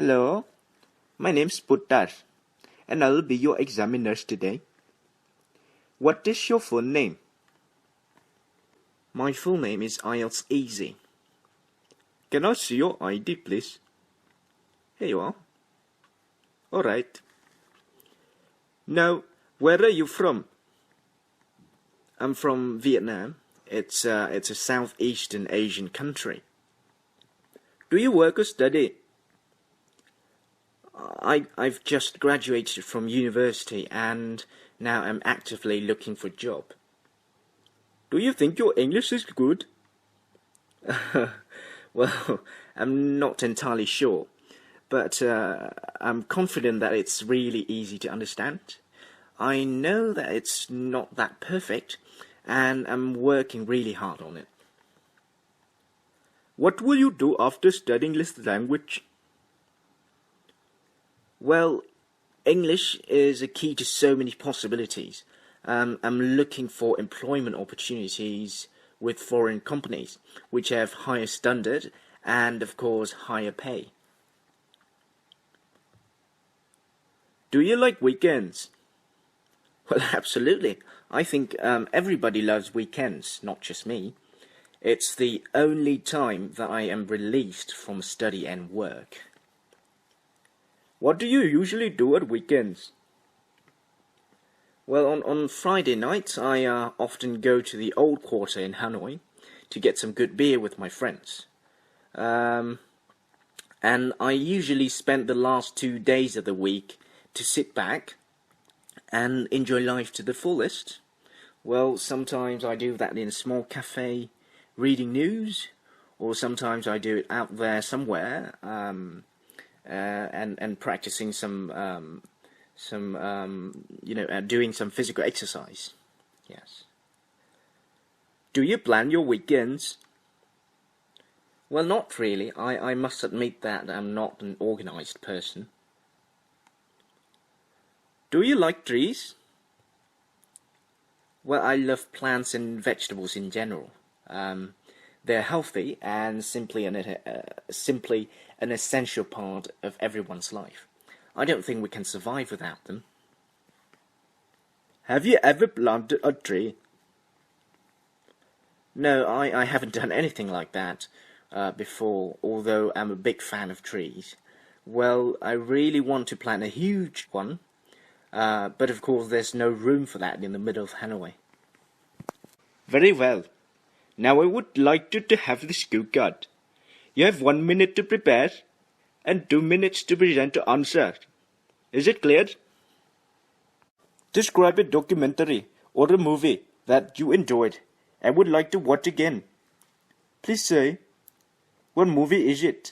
Hello, my name's Puttar, and I'll be your examiner today. What is your full name? My full name is IELTS Easy. Can I see your ID, please? Here you are. Alright. Now, where are you from? I'm from Vietnam. It's a Southeastern Asian country. Do you work or study? I've just graduated from university and now I'm actively looking for a job. Do you think your English is good? Well, I'm not entirely sure, but I'm confident that it's really easy to understand. I know that it's not that perfect, and I'm working really hard on it. What will you do after studying this language? Well, English is a key to so many possibilities. I'm looking for employment opportunities with foreign companies, which have higher standard and, of course, higher pay. Do you like weekends? Well, absolutely. I think everybody loves weekends, not just me. It's the only time that I am released from study and work. What do you usually do at weekends? Well, on Friday nights, I often go to the Old Quarter in Hanoi to get some good beer with my friends. And I usually spend the last 2 days of the week to sit back and enjoy life to the fullest. Well, sometimes I do that in a small cafe, reading news, or sometimes I do it out there somewhere, and practicing doing some physical exercise. Yes. Do you plan your weekends? Well, not really. I must admit that I'm not an organized person. Do you like trees? Well, I love plants and vegetables in general. They're healthy and simply an essential part of everyone's life. I don't think we can survive without them. Have you ever planted a tree? No, I haven't done anything like that before, although I'm a big fan of trees. Well, I really want to plant a huge one, but of course there's no room for that in the middle of Hanoi. Very well. Now I would like you to have the school card. You have 1 minute to prepare and 2 minutes to present the answer. Is it clear? Describe a documentary or a movie that you enjoyed and would like to watch again. Please say, what movie is it?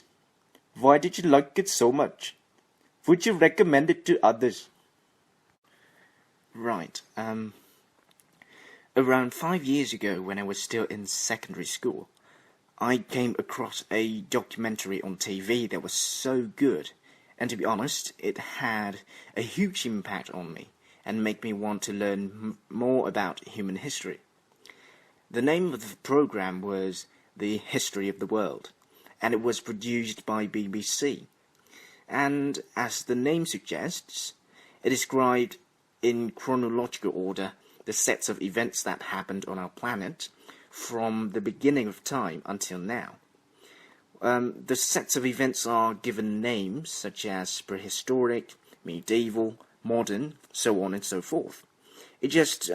Why did you like it so much? Would you recommend it to others? Right, around 5 years ago, when I was still in secondary school, I came across a documentary on TV that was so good, and to be honest, it had a huge impact on me and made me want to learn more about human history. The name of the program was The History of the World, and it was produced by BBC. And as the name suggests, it described in chronological order the sets of events that happened on our planet from the beginning of time until now. The sets of events are given names such as prehistoric, medieval, modern, so on and so forth. It just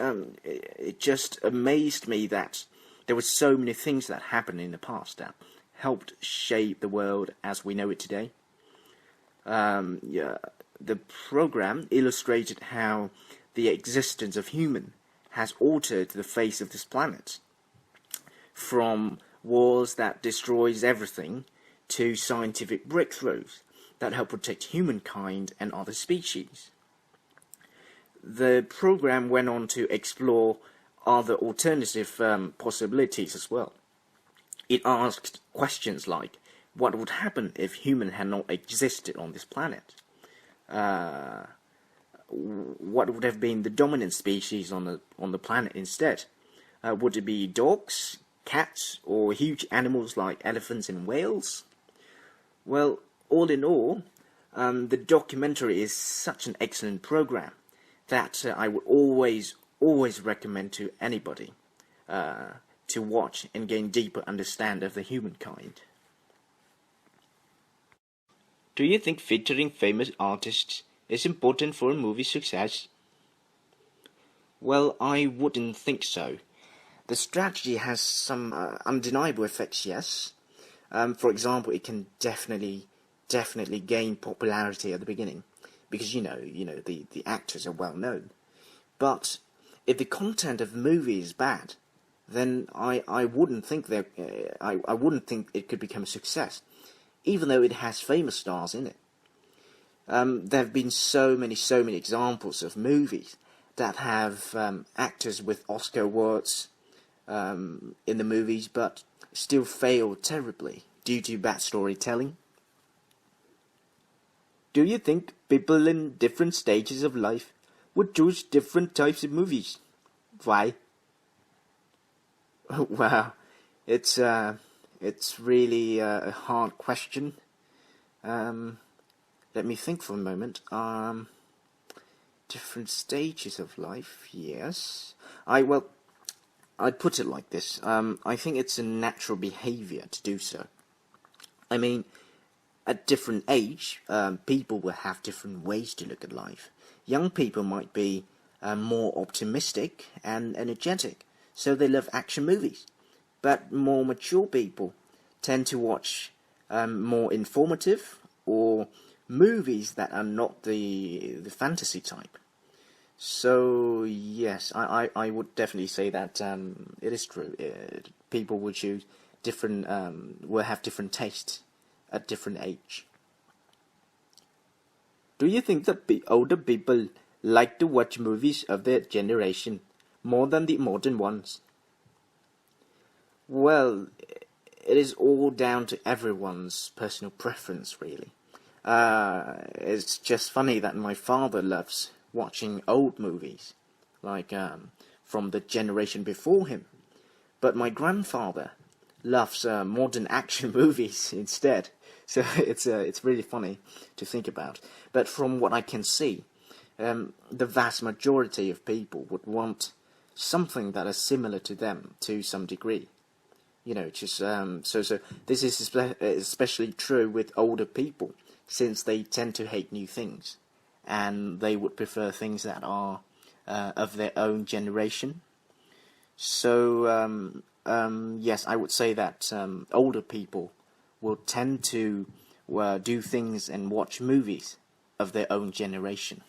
amazed me that there were so many things that happened in the past that helped shape the world as we know it today. The program illustrated how the existence of human has altered the face of this planet, from wars that destroys everything to scientific breakthroughs that help protect humankind and other species. The program went on to explore other alternative possibilities as well. It asked questions like, what would happen if humans had not existed on this planet? What would have been the dominant species on the planet instead? Would it be dogs, cats, or huge animals like elephants and whales? Well, all in all, the documentary is such an excellent program that I would always recommend to anybody to watch and gain deeper understanding of the humankind. Do you think featuring famous artists is important for a movie success? Well, I wouldn't think so. The strategy has some undeniable effects, yes. For example, it can definitely gain popularity at the beginning because the actors are well known. But if the content of the movie is bad, then I wouldn't think I wouldn't think it could become a success, even though it has famous stars in it. There have been so many examples of movies that have actors with Oscar awards in the movies, but still fail terribly due to bad storytelling. Do you think people in different stages of life would choose different types of movies? Why? Well, it's really a hard question. Let me think for a moment. Different stages of life, yes. I'd put it like this. I think it's a natural behavior to do so. I mean, at different age, people will have different ways to look at life. Young people might be more optimistic and energetic, so they love action movies. But more mature people tend to watch more informative or movies that are not the fantasy type. So yes, I would definitely say that it is true. People will choose different, will have different tastes at different age. Do you think that older people like to watch movies of their generation more than the modern ones? Well, it is all down to everyone's personal preference, really. It's just funny that my father loves watching old movies, like from the generation before him. But my grandfather loves modern action movies instead. So it's really funny to think about. But from what I can see, the vast majority of people would want something that is similar to them to some degree. Just so this is especially true with older people, since they tend to hate new things, and they would prefer things that are of their own generation. So yes, I would say that older people will tend to do things and watch movies of their own generation.